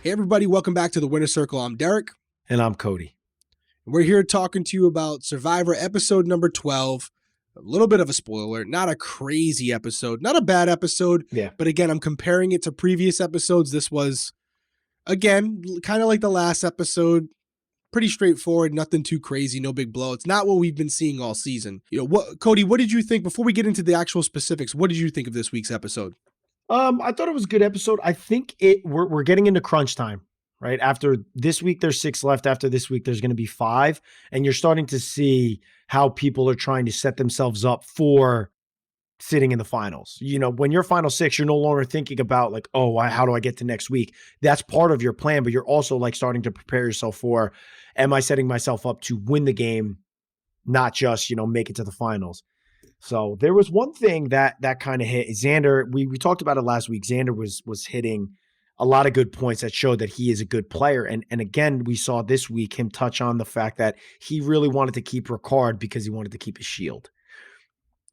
Hey everybody, welcome back to the Winner Circle. I'm Derrick. And I'm Cody. We're here talking to you about Survivor episode number 12. A little bit of a spoiler, not a crazy episode, not a bad episode. Yeah. But again, I'm comparing it to previous episodes. This was, again, kind of like the last episode. Pretty straightforward, nothing too crazy, no big blow. It's not what we've been seeing all season. Cody, what did you think, before we get into the actual specifics, what did you think of this week's episode? I thought it was a good episode. I think we're getting into crunch time, right? After this week, there's 6 left. After this week, there's going to be 5. And you're starting to see how people are trying to set themselves up for sitting in the finals. You know, when you're final 6, you're no longer thinking about like, oh, how do I get to next week? That's part of your plan, but you're also like starting to prepare yourself for, am I setting myself up to win the game, not just, make it to the finals? So there was one thing that kind of hit Xander. We talked about it last week. Xander was hitting a lot of good points that showed that he is a good player. And again, we saw this week him touch on the fact that he really wanted to keep Ricard because he wanted to keep his shield.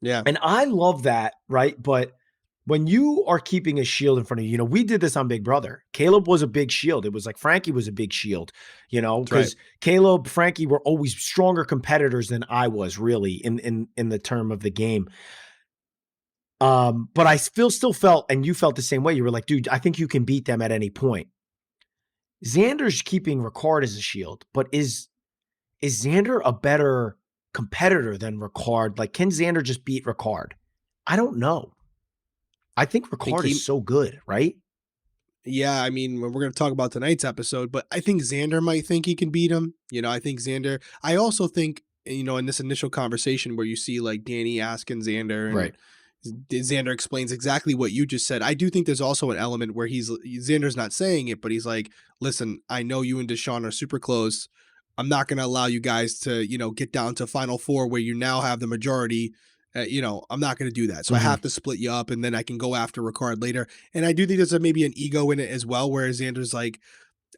Yeah. And I love that, right? But when you are keeping a shield in front of you, we did this on Big Brother. Caleb was a big shield. It was like Frankie was a big shield, because right. Caleb, Frankie were always stronger competitors than I was really in the term of the game. But I still felt, and you felt the same way. You were like, dude, I think you can beat them at any point. Xander's keeping Ricard as a shield, but is Xander a better competitor than Ricard? Like, can Xander just beat Ricard? I don't know. I think Ricard is so good, right? Yeah, I mean, we're going to talk about tonight's episode, but I think Xander might think he can beat him. I think Xander, I also think, in this initial conversation where you see like Danny asking Xander, and right. Xander explains exactly what you just said. I do think there's also an element where Xander's not saying it, but he's like, listen, I know you and Deshawn are super close. I'm not going to allow you guys to, get down to Final Four where you now have the majority. I'm not going to do that. So I have to split you up, and then I can go after Ricard later. And I do think there's maybe an ego in it as well, where Xander's like,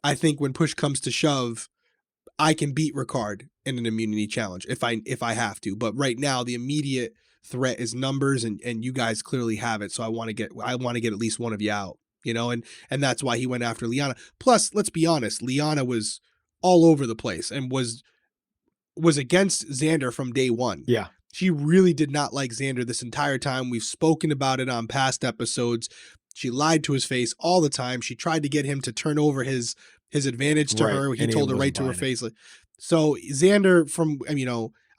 I think when push comes to shove, I can beat Ricard in an immunity challenge if I have to. But right now, the immediate threat is numbers, and you guys clearly have it. So I want to get at least one of you out, and that's why he went after Liana. Plus, let's be honest, Liana was all over the place and was against Xander from day one. Yeah. She really did not like Xander this entire time. We've spoken about it on past episodes. She lied to his face all the time. She tried to get him to turn over his advantage to her. He told her right to her face. So Xander,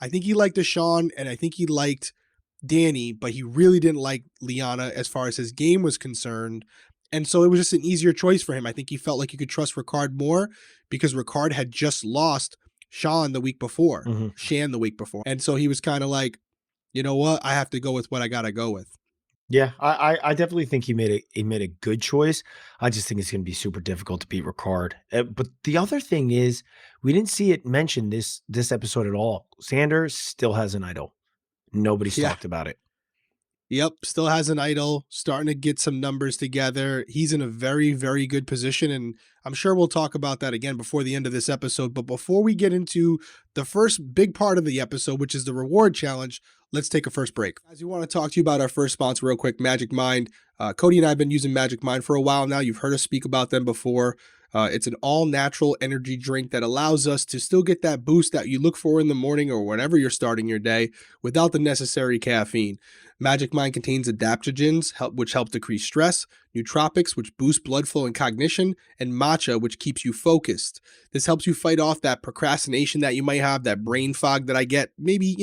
I think he liked Deshawn, and I think he liked Danny, but he really didn't like Liana as far as his game was concerned. And so it was just an easier choice for him. I think he felt like he could trust Ricard more because Ricard had just lost Shan the week before. And so he was kind of like, you know what? I have to go with what I got to go with. Yeah, I definitely think he made a good choice. I just think it's going to be super difficult to beat Ricard. But the other thing is, we didn't see it mentioned this episode at all. Xander still has an idol. Nobody's talked about it. Yep, still has an idol, starting to get some numbers together. He's in a very, very good position, and I'm sure we'll talk about that again before the end of this episode. But before we get into the first big part of the episode, which is the reward challenge, let's take a first break. As we want to talk to you about our first sponsor real quick, Magic Mind. Cody and I have been using Magic Mind for a while now. You've heard us speak about them before. It's an all-natural energy drink that allows us to still get that boost that you look for in the morning or whenever you're starting your day without the necessary caffeine. Magic Mind contains adaptogens, which help decrease stress, nootropics, which boost blood flow and cognition, and matcha, which keeps you focused. This helps you fight off that procrastination that you might have, that brain fog that I get maybe,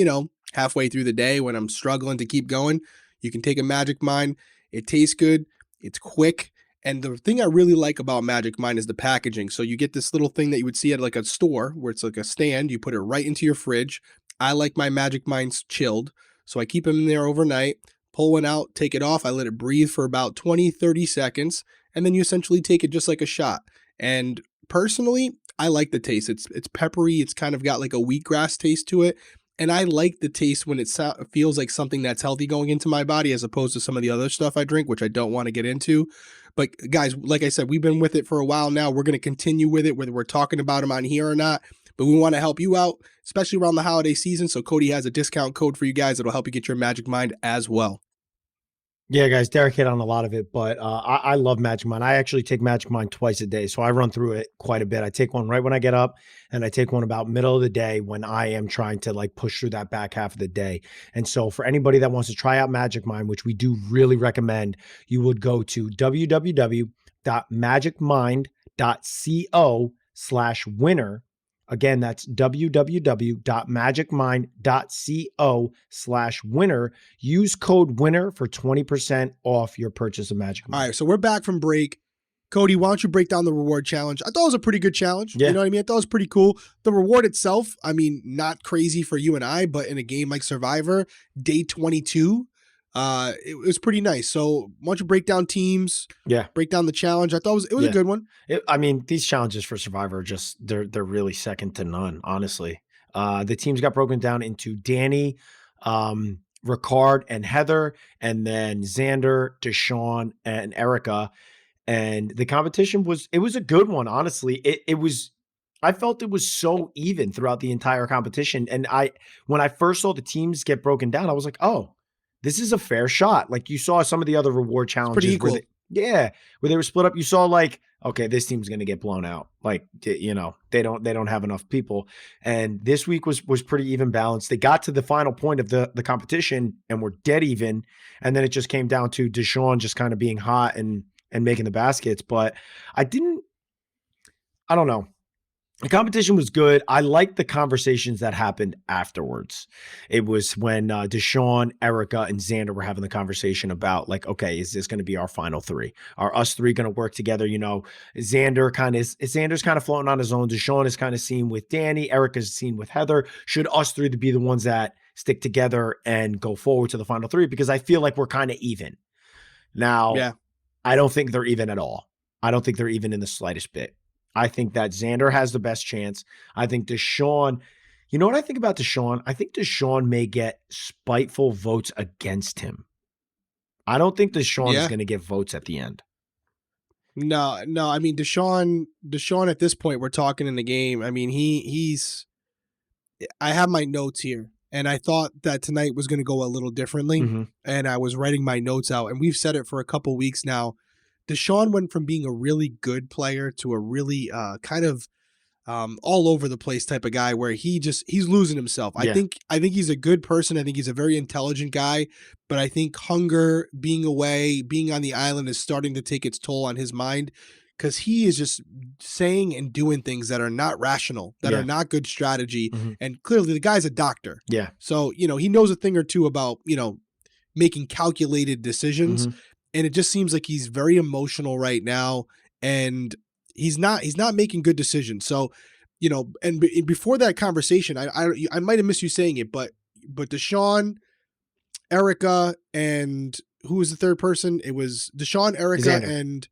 halfway through the day when I'm struggling to keep going. You can take a Magic Mind. It tastes good. It's quick. And the thing I really like about Magic Mind is the packaging. So you get this little thing that you would see at like a store where it's like a stand. You put it right into your fridge. I like my Magic Minds chilled. So I keep them in there overnight, pull one out, take it off. I let it breathe for about 20, 30 seconds. And then you essentially take it just like a shot. And personally, I like the taste. It's peppery. It's kind of got like a wheatgrass taste to it. And I like the taste when it feels like something that's healthy going into my body as opposed to some of the other stuff I drink, which I don't want to get into. But guys, like I said, we've been with it for a while now. We're going to continue with it, whether we're talking about them on here or not. But we want to help you out, especially around the holiday season. So Cody has a discount code for you guys that'll help you get your Magic Mind as well. Yeah, guys, Derek hit on a lot of it, but I love Magic Mind. I actually take Magic Mind twice a day, so I run through it quite a bit. I take one right when I get up, and I take one about middle of the day when I am trying to like push through that back half of the day. And so, for anybody that wants to try out Magic Mind, which we do really recommend, you would go to www.magicmind.co/winner. Again, that's www.magicmind.co/winner. Use code winner for 20% off your purchase of Magic All Mind. right, so we're back from break. Cody, why don't you break down the reward challenge? I thought it was a pretty good challenge. Yeah. You know what I mean? I thought it was pretty cool. The reward itself, I mean, not crazy for you and I, but in a game like Survivor, day 22, it was pretty nice. So why don't you break down teams, Yeah. break down the challenge? I thought it was a good one. I mean, these challenges for Survivor are just they're really second to none, honestly. The teams got broken down into Danny, Ricard, and Heather, and then Xander, Deshawn, and Erica. And the competition was a good one, honestly. It was I felt it was so even throughout the entire competition. And when I first saw the teams get broken down, I was like, oh, this is a fair shot. Like you saw some of the other reward It's pretty challenges equal. where they were split up. You saw like, okay, this team's going to get blown out. Like, they don't have enough people. And this week was pretty even balanced. They got to the final point of the competition and were dead even. And then it just came down to Deshawn just kind of being hot and making the baskets. But I don't know. The competition was good. I liked the conversations that happened afterwards. It was when Deshawn, Erica, and Xander were having the conversation about like, okay, is this going to be our final three? Are us three going to work together? You know, Xander's kind of floating on his own. Deshawn is kind of seen with Danny. Erica's seen with Heather. Should us three be the ones that stick together and go forward to the final three? Because I feel like we're kind of even. Now, Yeah. I don't think they're even at all. I don't think they're even in the slightest bit. I think that Xander has the best chance. I think Deshawn, you know what I think about Deshawn? I think Deshawn may get spiteful votes against him. I don't think Deshawn is going to get votes at the end. No. I mean, Deshawn at this point, we're talking in the game. I mean, I have my notes here, and I thought that tonight was going to go a little differently. Mm-hmm. And I was writing my notes out, and we've said it for a couple weeks now. Deshawn went from being a really good player to a really kind of all over the place type of guy where he's losing himself. Yeah. I think he's a good person. I think he's a very intelligent guy, but I think hunger, being away, being on the island is starting to take its toll on his mind because he is just saying and doing things that are not rational, that are not good strategy. Mm-hmm. And clearly the guy's a doctor. Yeah. So, he knows a thing or two about, making calculated decisions. Mm-hmm. And it just seems like he's very emotional right now, and he's not making good decisions. So, and before that conversation, I might have missed you saying it, but Deshawn, Erica, and who was the third person? It was Deshawn, Erica, and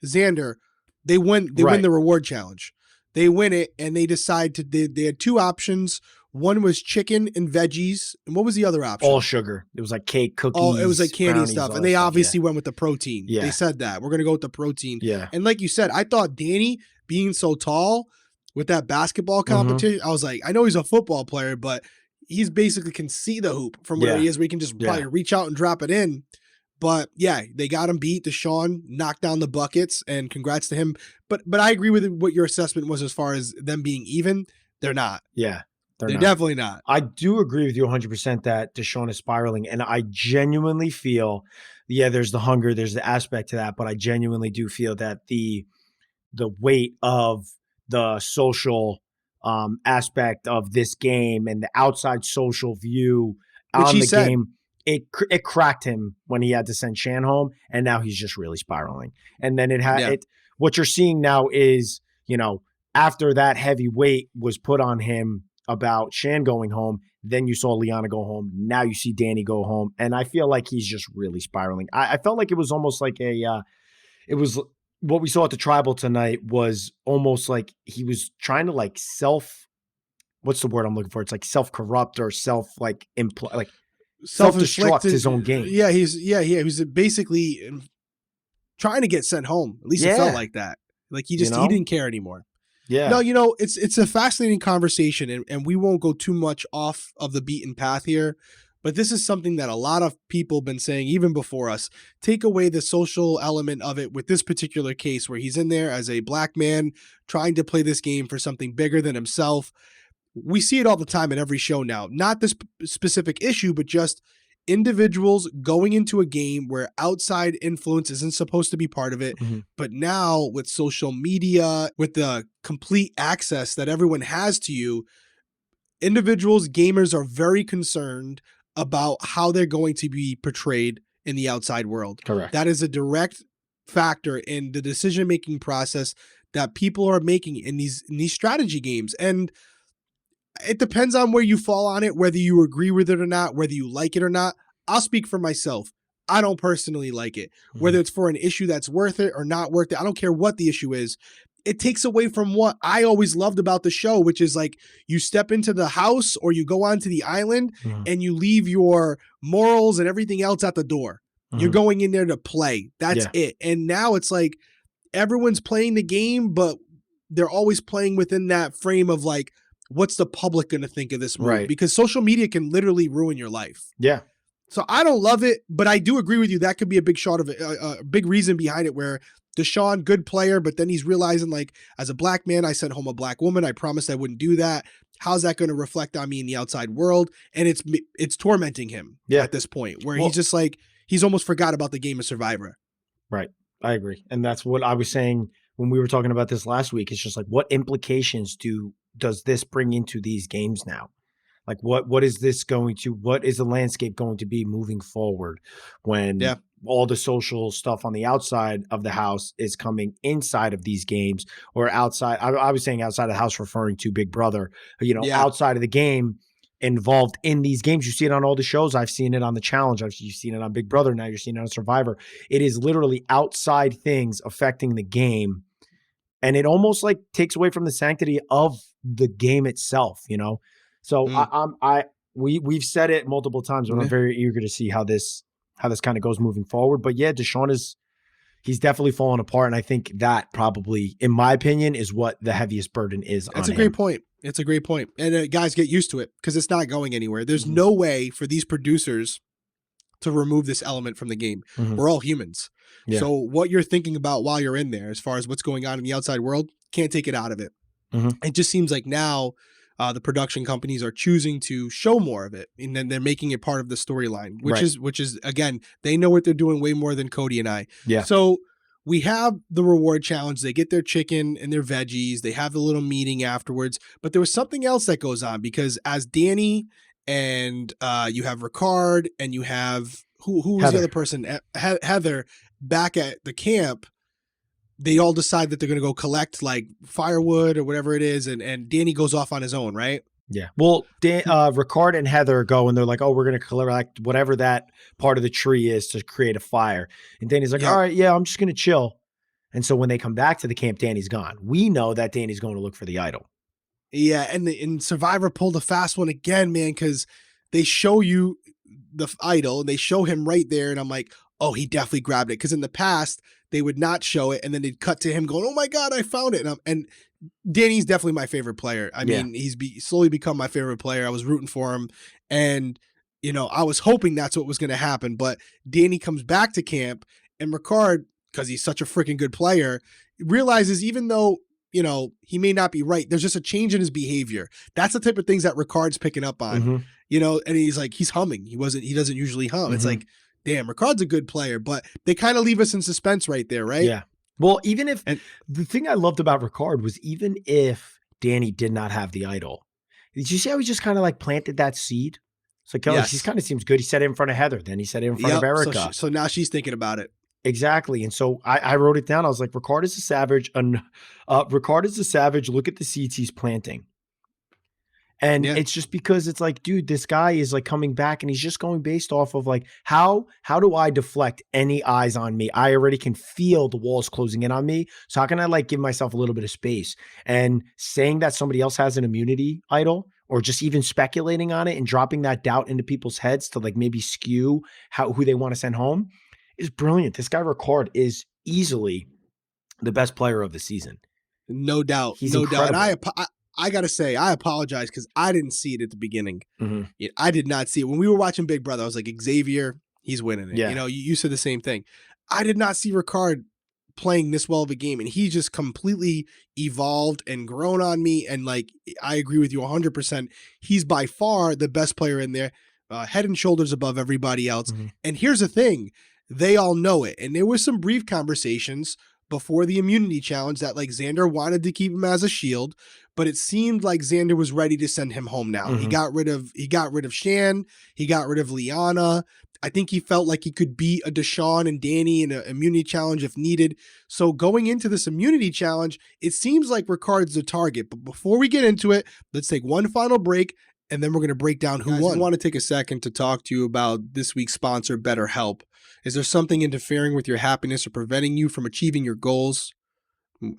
Xander. They win the reward challenge. They win it, and they decide they had two options. One was chicken and veggies. And what was the other option? All sugar. It was like cake, cookies. Oh, it was like candy and stuff. And they obviously went with the protein. Yeah. They said that. We're going to go with the protein. Yeah. And like you said, I thought Danny being so tall with that basketball competition, I was like, I know he's a football player, but he's basically can see the hoop from where he is, where he can just probably reach out and drop it in. But yeah, they got him beat. Deshawn knocked down the buckets, and congrats to him. But I agree with what your assessment was as far as them being even. They're not. Yeah. They're definitely not. I do agree with you 100% that Deshawn is spiraling. And I genuinely feel, there's the hunger, there's the aspect to that, but I genuinely do feel that the weight of the social aspect of this game and the outside social view on the game, it cracked him when he had to send Shan home, and now he's just really spiraling. And then what you're seeing now is, after that heavy weight was put on him about Shan going home, then you saw Liana go home. Now you see Danny go home. And I feel like he's just really spiraling. I felt like it was almost like it was what we saw at the tribal tonight was almost like he was trying to like what's the word I'm looking for? It's like self-corrupt or self-destruct his own game. Yeah, he was basically trying to get sent home. At least it felt like that. Like he didn't care anymore. Yeah. No, it's a fascinating conversation, and we won't go too much off of the beaten path here. but this is something that a lot of people have been saying even before us. Take away the social element of it with this particular case where he's in there as a black man trying to play this game for something bigger than himself. We see it all the time in every show now. Not this specific issue, but just individuals going into a game where outside influence isn't supposed to be part of it. Mhm. But now with social media, with the complete access that everyone has to you, individuals, gamers are very concerned about how they're going to be portrayed in the outside world. Correct. That is a direct factor in the decision-making process that people are making in these strategy games. And it depends on where you fall on it, whether you agree with it or not, whether you like it or not. I'll speak for myself. I don't personally like it. Whether it's for an issue that's worth it or not worth it, I don't care what the issue is. It takes away from what I always loved about the show, which is like you step into the house or you go onto the island and you leave your morals and everything else at the door. You're going in there to play. That's it. And now it's like everyone's playing the game, but they're always playing within that frame of like, what's the public going to think of this movie? Right. Because social media can literally ruin your life. Yeah. So I don't love it, but I do agree with you. That could be a big shot of it, a big reason behind it where Deshaun, good player, but then he's realizing like, as a black man, I sent home a black woman. I promised I wouldn't do that. How's that going to reflect on me in the outside world? And it's tormenting him at this point where he's just like, he's almost forgot about the game of Survivor. Right. I agree. And that's what I was saying when we were talking about this last week. It's just like, what implications does this bring into these games now? Like what is this going to, what is the landscape going to be moving forward when all the social stuff on the outside of the house is coming inside of these games or outside? I was saying outside of the house, referring to Big Brother, outside of the game, involved in these games. You see it on all the shows. I've seen it on The Challenge. You've seen it on Big Brother. Now you're seeing it on Survivor. It is literally outside things affecting the game. And it almost like takes away from the sanctity of the game itself, So we've said it multiple times, but I'm very eager to see how this kind of goes moving forward. But yeah, Deshaun he's definitely fallen apart. And I think that probably, in my opinion, is what the heaviest burden is. That's a great point. It's a great point. And guys, get used to it because it's not going anywhere. There's no way for these producers to remove this element from the game. We're all humans. Yeah. So what you're thinking about while you're in there, as far as what's going on in the outside world, can't take it out of it. It just seems like now the production companies are choosing to show more of it, and then they're making it part of the storyline, which is again, they know what they're doing way more than Cody and I. Yeah. So we have the reward challenge. They get their chicken and their veggies. They have the little meeting afterwards. But there was something else that goes on because as Danny and you have Ricard and you have who was the other person? Heather back at the camp. They all decide that they're going to go collect like firewood or whatever it is. And Danny goes off on his own, right? Yeah. Well, Ricard and Heather go and they're like, oh, we're going to collect whatever that part of the tree is to create a fire. And Danny's like, all right, yeah, I'm just going to chill. And so when they come back to the camp, Danny's gone. We know that Danny's going to look for the idol. Yeah. And Survivor pulled a fast one again, man, because they show you the idol and they show him right there. And I'm like, oh, he definitely grabbed it. Because in the past, they would not show it. And then they'd cut to him going, oh my God, I found it. And Danny's definitely my favorite player. I mean, he's slowly become my favorite player. I was rooting for him. And, I was hoping that's what was going to happen. But Danny comes back to camp and Ricard, because he's such a freaking good player, realizes even though, he may not be right, there's just a change in his behavior. That's the type of things that Ricard's picking up on, and he's like, he's humming. He doesn't usually hum. It's like, damn, Ricard's a good player, but they kind of leave us in suspense right there, right? Yeah. Well, the thing I loved about Ricard was even if Danny did not have the idol, did you see how he just kind of like planted that seed? It's like, he kind of seems good. He said it in front of Heather. Then he said it in front of Erica. So now she's thinking about it. Exactly. And so I wrote it down. I was like, Ricard is a savage. Ricard is a savage. Look at the seeds he's planting. And it's just because it's like, dude, this guy is like coming back and he's just going based off of like, how do I deflect any eyes on me? I already can feel the walls closing in on me. So how can I like give myself a little bit of space? And saying that somebody else has an immunity idol or just even speculating on it and dropping that doubt into people's heads to like maybe skew who they want to send home is brilliant. This guy Ricard is easily the best player of the season. No doubt. He's no incredible. doubt. And I got to say, I apologize because I didn't see it at the beginning. Mhm. I did not see it. When we were watching Big Brother, I was like, Xavier, he's winning it. Yeah. You said the same thing. I did not see Ricard playing this well of a game, and he just completely evolved and grown on me. And like, I agree with you 100%. He's by far the best player in there, head and shoulders above everybody else. Mhm. And here's the thing, they all know it. And there was some brief conversations before the immunity challenge that like Xander wanted to keep him as a shield, but it seemed like Xander was ready to send him home now. He Mhm. got rid of Shan, he got rid of Liana. I think he felt like he could beat a Deshawn and Danny in an immunity challenge if needed. So going into this immunity challenge, it seems like Ricard's the target. But before we get into it, let's take one final break, and then we're going to break down who won. I want to take a second to talk to you about this week's sponsor, BetterHelp. Is there something interfering with your happiness or preventing you from achieving your goals?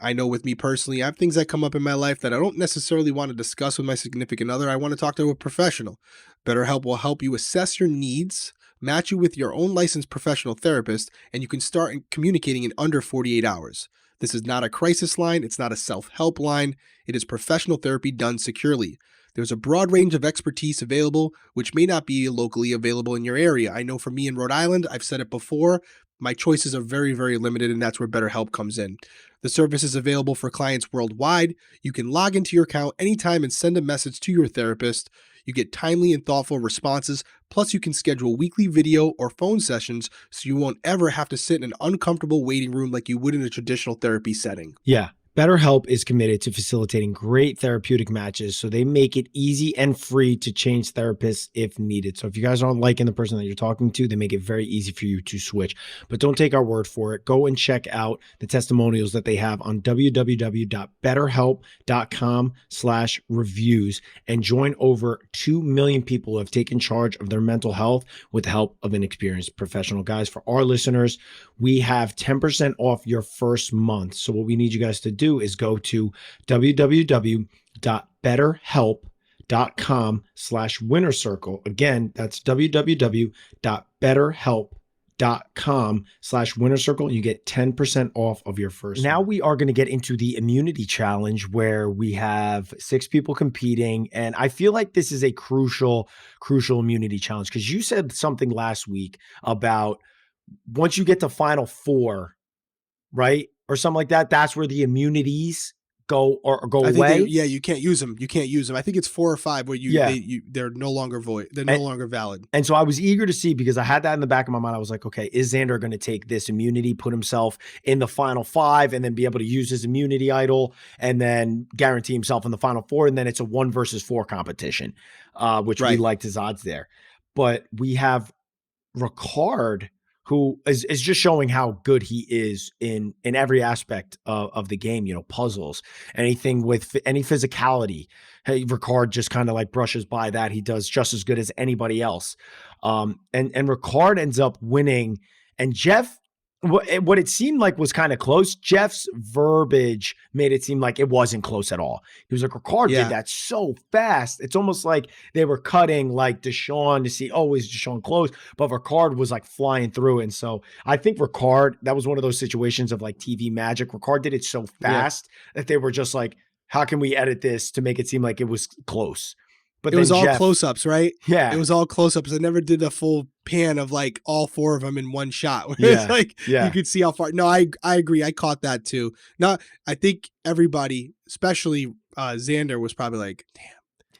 I know with me personally, I have things that come up in my life that I don't necessarily want to discuss with my significant other. I want to talk to a professional. BetterHelp will help you assess your needs, match you with your own licensed professional therapist, and you can start communicating in under 48 hours. This is not a crisis line. It's not a self-help line. It is professional therapy done securely. There's a broad range of expertise available, which may not be locally available in your area. I know for me in Rhode Island, I've said it before, my choices are very, very limited, and that's where BetterHelp comes in. The service is available for clients worldwide. You can log into your account anytime and send a message to your therapist. You get timely and thoughtful responses. Plus, you can schedule weekly video or phone sessions so you won't ever have to sit in an uncomfortable waiting room like you would in a traditional therapy setting. Yeah. BetterHelp is committed to facilitating great therapeutic matches, so they make it easy and free to change therapists if needed. So if you guys aren't liking the person that you're talking to, they make it very easy for you to switch. But don't take our word for it. Go and check out the testimonials that they have on www.betterhelp.com/reviews and join over 2 million people who have taken charge of their mental health with the help of an experienced professional. Guys, for our listeners, we have 10% off your first month. So what we need you guys to do is go to www.betterhelp.com/winner circle. Again, that's www.betterhelp.com/winner circle. You get 10% off of your first. Now we are going to get into the immunity challenge where we have 6 people competing. And I feel like this is a crucial immunity challenge because you said something last week about once you get to final 4, right? Or something like that, that's where the immunities go away. You can't use them. I think it's 4 or 5 where they're no longer void. They're no longer valid. And so I was eager to see, because I had that in the back of my mind. I was like, okay, is Xander going to take this immunity, put himself in the final 5, and then be able to use his immunity idol and then guarantee himself in the final 4? And then it's a 1 versus 4 competition, which we liked his odds there. But we have Ricard, who is just showing how good he is in every aspect of the game, puzzles, anything with any physicality. Hey, Ricard just kind of like brushes by that. He does just as good as anybody else. And Ricard ends up winning, and Jeff, what it seemed like was kind of close. Jeff's verbiage made it seem like it wasn't close at all. He was like, Ricard did that so fast. It's almost like they were cutting like Deshawn to see, is Deshawn close? But Ricard was like flying through. And so I think Ricard, that was one of those situations of like TV magic. Ricard did it so fast that they were just like, how can we edit this to make it seem like it was close? But it was all close-ups, right? Yeah. It was all close-ups. I never did a full pan of like all 4 of them in one shot. It's like you could see how far. No, I agree. I caught that too. I think everybody, especially Xander, was probably like, damn,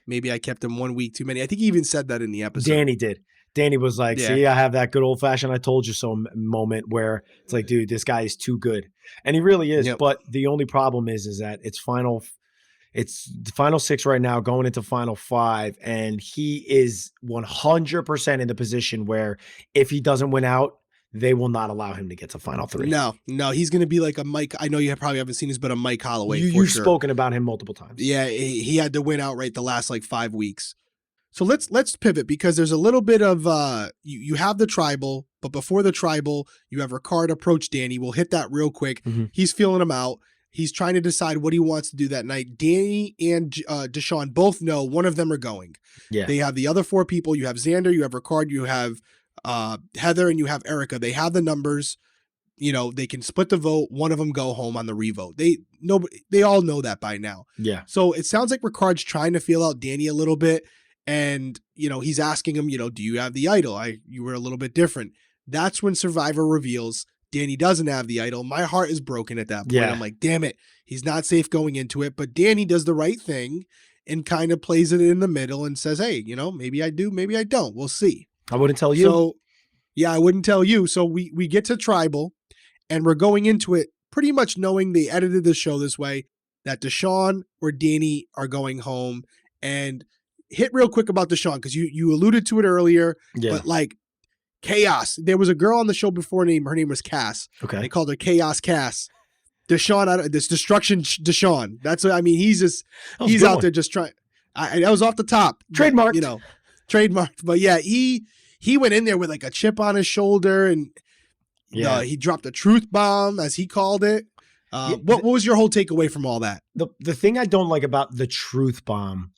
maybe I kept him 1 week too many. I think he even said that in the episode. Danny did. Danny was like, see, I have that good old-fashioned I told you so moment where it's like, dude, this guy is too good. And he really is. Yep. But the only problem is that it's the final 6 right now, going into final 5, and he is 100% in the position where if he doesn't win out, they will not allow him to get to final 3. No, he's going to be like a Mike. I know you probably haven't seen this, but a Mike Holloway. You've spoken about him multiple times. Yeah, he had to win outright the last like 5 weeks. So let's pivot, because there's a little bit of you have the tribal, but before the tribal, you have Ricard approach Danny. We'll hit that real quick. Mm-hmm. He's feeling him out. He's trying to decide what he wants to do that night. Danny and Deshawn both know one of them are going. Yeah. They have the other 4 people. You have Xander, you have Ricard, you have Heather, and you have Erica. They have the numbers. they can split the vote. One of them go home on the revote. They all know that by now. Yeah. So it sounds like Ricard's trying to feel out Danny a little bit. And, he's asking him, do you have the idol? You were a little bit different. That's when Survivor reveals Danny doesn't have the idol. My heart is broken at that point. Yeah. I'm like, damn it. He's not safe going into it. But Danny does the right thing and kind of plays it in the middle and says, hey, maybe I do, maybe I don't. We'll see. I wouldn't tell you. So, yeah, I wouldn't tell you. So we get to Tribal, and we're going into it pretty much knowing they edited the show this way, that Deshawn or Danny are going home. And hit real quick about Deshawn, because you alluded to it earlier, but like chaos. There was a girl on the show before, her name was Cass. Okay. They called her Chaos Cass. Deshawn, this Destruction Deshawn. That's what I mean. He's out there just trying. That was off the top. Trademarked. But, trademarked. But yeah, he went in there with like a chip on his shoulder, and he dropped a truth bomb, as he called it. What was your whole takeaway from all that? The thing I don't like about the truth bomb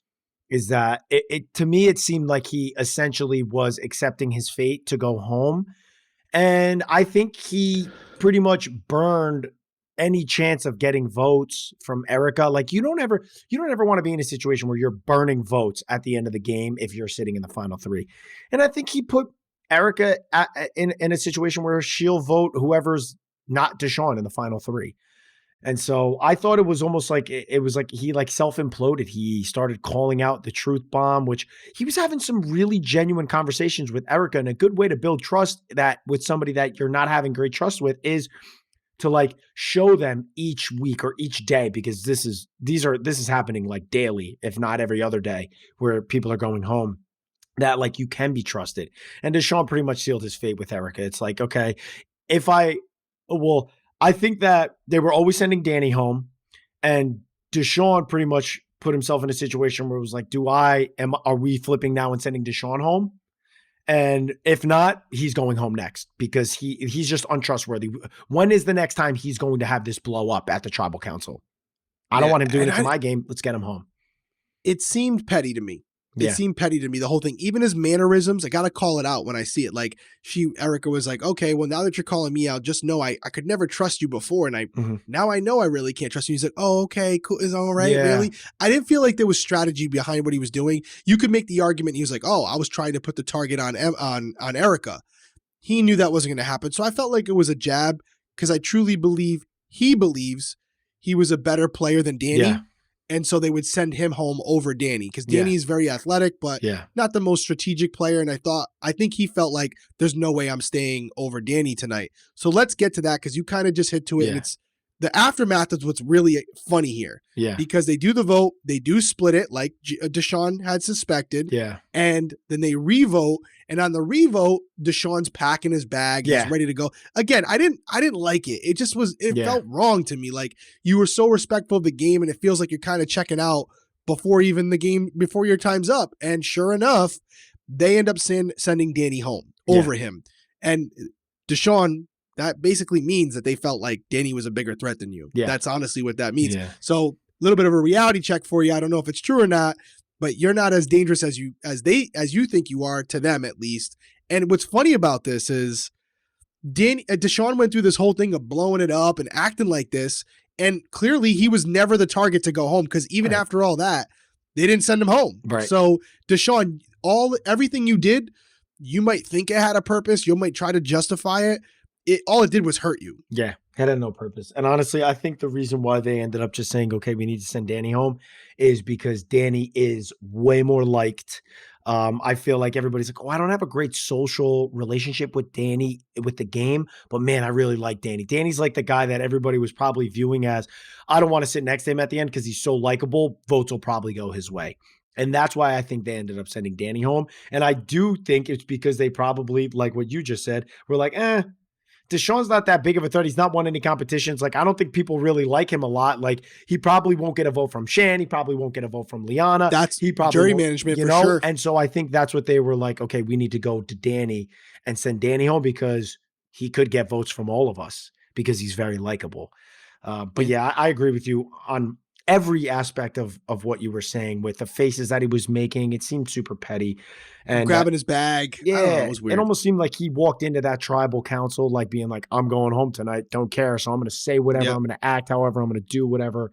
is that it to me, it seemed like he essentially was accepting his fate to go home. And I think he pretty much burned any chance of getting votes from Erica. Like you don't ever want to be in a situation where you're burning votes at the end of the game if you're sitting in the final three. And I think he put Erica in a situation where she'll vote whoever's not Deshawn in the final three. And so I thought it was almost like it was like he like self-imploded. He started calling out the truth bomb, which he was having some really genuine conversations with Erica. And a good way to build trust that with somebody that you're not having great trust with is to like show them each week or each day, because this is happening like daily, if not every other day, where people are going home, that like you can be trusted. And Deshawn pretty much sealed his fate with Erica. It's like, okay, I think that they were always sending Danny home, and Deshawn pretty much put himself in a situation where it was like, are we flipping now and sending Deshawn home? And if not, he's going home next, because he's just untrustworthy. When is the next time he's going to have this blow up at the tribal council? I don't want him doing it to my game. Let's get him home. It seemed petty to me. It seemed petty to me, the whole thing. Even his mannerisms, I got to call it out when I see it. Like Erica was like, okay, well, now that you're calling me out, just know I could never trust you before. And now I know I really can't trust you. He's like, oh, okay, cool. Is all right. Yeah. Really? I didn't feel like there was strategy behind what he was doing. You could make the argument. He was like, oh, I was trying to put the target on Erica. He knew that wasn't going to happen. So I felt like it was a jab, because I truly believe he believes he was a better player than Danny. Yeah. And so they would send him home over Danny, because Danny is very athletic, but not the most strategic player. And I think he felt like there's no way I'm staying over Danny tonight. So let's get to that, because you kind of just hit to it. And it's the aftermath is what's really funny here. Yeah. Because they do the vote, they do split it like Deshawn had suspected. Yeah. And then they revote. And on the revote, Deshawn's packing his bag. He's ready to go. Again, I didn't like it. It just felt wrong to me. Like, you were so respectful of the game, and it feels like you're kind of checking out before your time's up. And sure enough, they end up sending Danny home over him. And Deshawn, that basically means that they felt like Danny was a bigger threat than you. Yeah. That's honestly what that means. Yeah. So a little bit of a reality check for you. I don't know if it's true or not, but you're not as dangerous as you think you are, to them at least. And what's funny about this is Deshawn went through this whole thing of blowing it up and acting like this, and clearly he was never the target to go home, because even after all that, they didn't send him home. Right. So Deshawn, everything you did, you might think it had a purpose. You might try to justify it. All it did was hurt you. Yeah, had no purpose. And honestly, I think the reason why they ended up just saying, okay, we need to send Danny home, is because Danny is way more liked. I feel like everybody's like, oh, I don't have a great social relationship with Danny with the game, but man, I really like Danny. Danny's like the guy that everybody was probably viewing as, I don't want to sit next to him at the end because he's so likable. Votes will probably go his way. And that's why I think they ended up sending Danny home. And I do think it's because they probably, like what you just said, were like, Deshawn's not that big of a threat. He's not won any competitions. Like, I don't think people really like him a lot. Like, he probably won't get a vote from Shan. He probably won't get a vote from Liana. He probably jury management, for sure. And so I think that's what they were like, okay, we need to go to Danny and send Danny home, because he could get votes from all of us, because he's very likable. But yeah, I agree with you on every aspect of what you were saying with the faces that he was making. It seemed super petty. And Grabbing his bag. I don't know. It yeah, was it weird. almost seemed like he walked into that tribal council like being like, I'm going home tonight. Don't care. So I'm going to say whatever. Yep. I'm going to act however. I'm going to do whatever.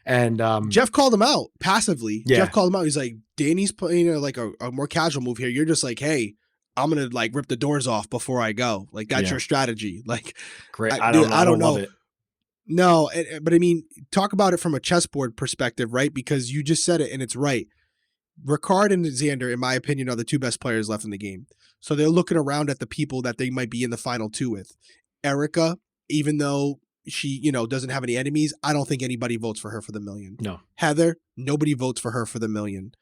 And Jeff called him out passively. Yeah. Jeff called him out. He's like, Danny's playing like a more casual move here. You're just like, hey, I'm going to like rip the doors off before I go. Like, that's your strategy. Like, great. I don't know. Love it. No, but I mean, talk about it from a chessboard perspective, right? Because you just said it and it's right. Ricard and Xander, in my opinion, are the two best players left in the game. So they're looking around at the people that they might be in the final two with. Erica, even though she, doesn't have any enemies, I don't think anybody votes for her for the million. No. Heather, nobody votes for her for the million.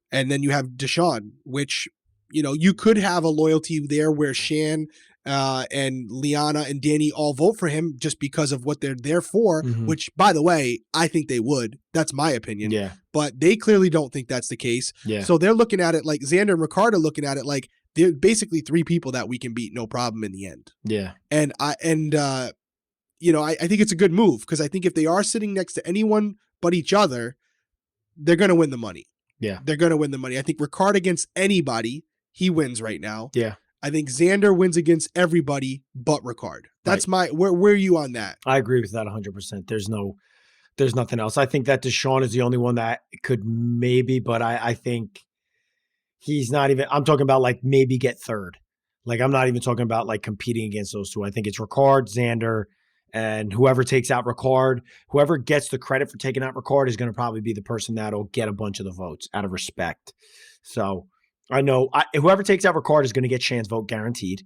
And then you have Deshawn, which, you could have a loyalty there where Shan and Liana and Danny all vote for him just because of what they're there for, which, by the way, I think they would. That's my opinion. Yeah. But they clearly don't think that's the case. Yeah. So they're looking at it like Xander and Ricard are looking at it like they're basically three people that we can beat no problem in the end. Yeah. And I think it's a good move because I think if they are sitting next to anyone but each other, they're going to win the money. Yeah. They're going to win the money. I think Ricard against anybody, he wins right now. Yeah. I think Xander wins against everybody but Ricard. That's right. Where are you on that? I agree with that 100%. There's nothing else. I think that Deshawn is the only one that could maybe, but I think he's not even, I'm talking about like maybe get third. Like I'm not even talking about like competing against those two. I think it's Ricard, Xander, and whoever takes out Ricard, whoever gets the credit for taking out Ricard is going to probably be the person that'll get a bunch of the votes out of respect. So I know whoever takes out Ricard is going to get Shan's vote guaranteed.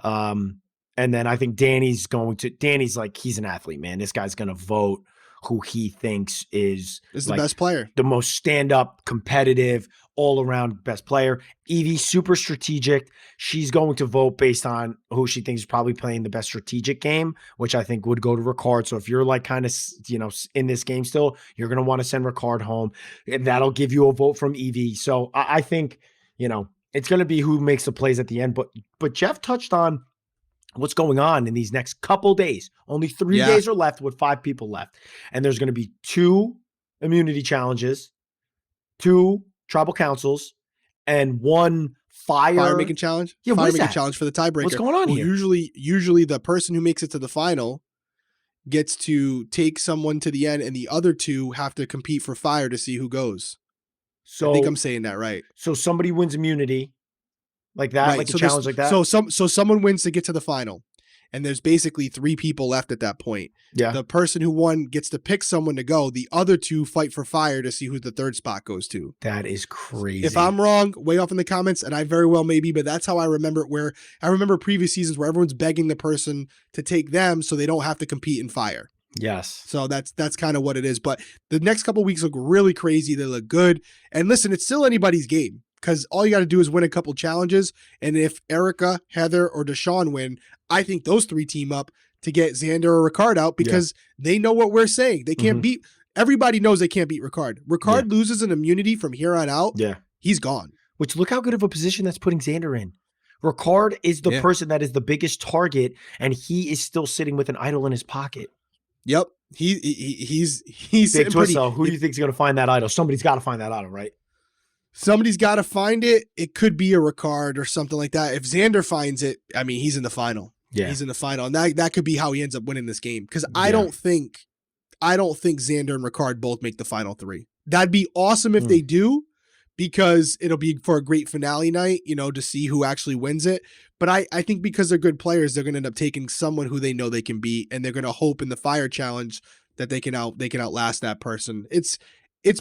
And then I think Danny's like, he's an athlete, man. This guy's going to vote who he thinks is the best player, the most stand-up, competitive, all-around best player. Evie's super strategic. She's going to vote based on who she thinks is probably playing the best strategic game, which I think would go to Ricard. So if you're like kind of, in this game still, you're going to want to send Ricard home. And that'll give you a vote from Evie. So I think, it's going to be who makes the plays at the end. But Jeff touched on what's going on in these next couple days. Only 3 days are left with 5 people left. And there's going to be 2 immunity challenges, 2 tribal councils, and 1 fire making challenge. Yeah, fire making challenge for the tiebreaker. What's going on here? Usually the person who makes it to the final gets to take someone to the end, and the other 2 have to compete for fire to see who goes. So I think I'm saying that right. So somebody wins immunity like that, right. Like a challenge like that. So someone wins to get to the final, and there's basically 3 people left at that point. Yeah. The person who won gets to pick someone to go. The other 2 fight for fire to see who the third spot goes to. That is crazy. If I'm wrong, way off in the comments, and I very well may be, but that's how I remember it, where I remember previous seasons where everyone's begging the person to take them so they don't have to compete in fire. Yes. So that's kind of what it is. But the next couple of weeks look really crazy. They look good. And listen, it's still anybody's game because all you got to do is win a couple challenges. And if Erica, Heather, or Deshawn win, I think those 3 team up to get Xander or Ricard out because they know what we're saying. They can't beat. Everybody knows they can't beat Ricard. Ricard loses an immunity from here on out. Yeah. He's gone. Which look how good of a position that's putting Xander in. Ricard is the person that is the biggest target, and he is still sitting with an idol in his pocket. Yep. He's big twist though. Who do you think is going to find that idol? Somebody's got to find that idol, right? Somebody's got to find it. It could be a Ricard or something like that. If Xander finds it, I mean, he's in the final. Yeah. He's in the final. And that could be how he ends up winning this game. Because I don't think Xander and Ricard both make the final 3. That'd be awesome if they do, because it'll be for a great finale night, to see who actually wins it. But I think because they're good players, they're going to end up taking someone who they know they can beat, and they're going to hope in the fire challenge that they can outlast that person. It's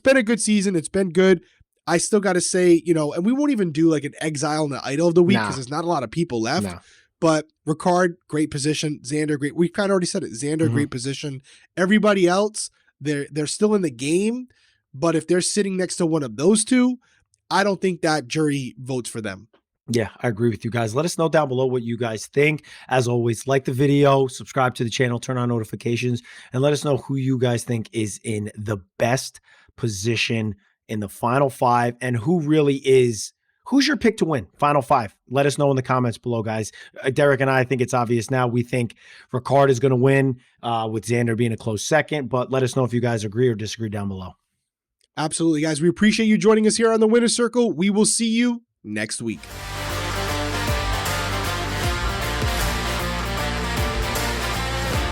been a good season. It's been good. I still got to say, and we won't even do like an exile and an idol of the week because there's not a lot of people left. No. But Ricard, great position. Xander, great. We kind of already said it. Xander, great position. Everybody else, they're still in the game. But if they're sitting next to one of those 2, I don't think that jury votes for them. Yeah, I agree with you guys. Let us know down below what you guys think. As always, like the video, subscribe to the channel, turn on notifications, and let us know who you guys think is in the best position in the final 5 and who Who's your pick to win? Final five. Let us know in the comments below, guys. Derek and I think it's obvious now. We think Ricard is going to win, with Xander being a close second, but let us know if you guys agree or disagree down below. Absolutely, guys. We appreciate you joining us here on the Winner's Circle. We will see you next week.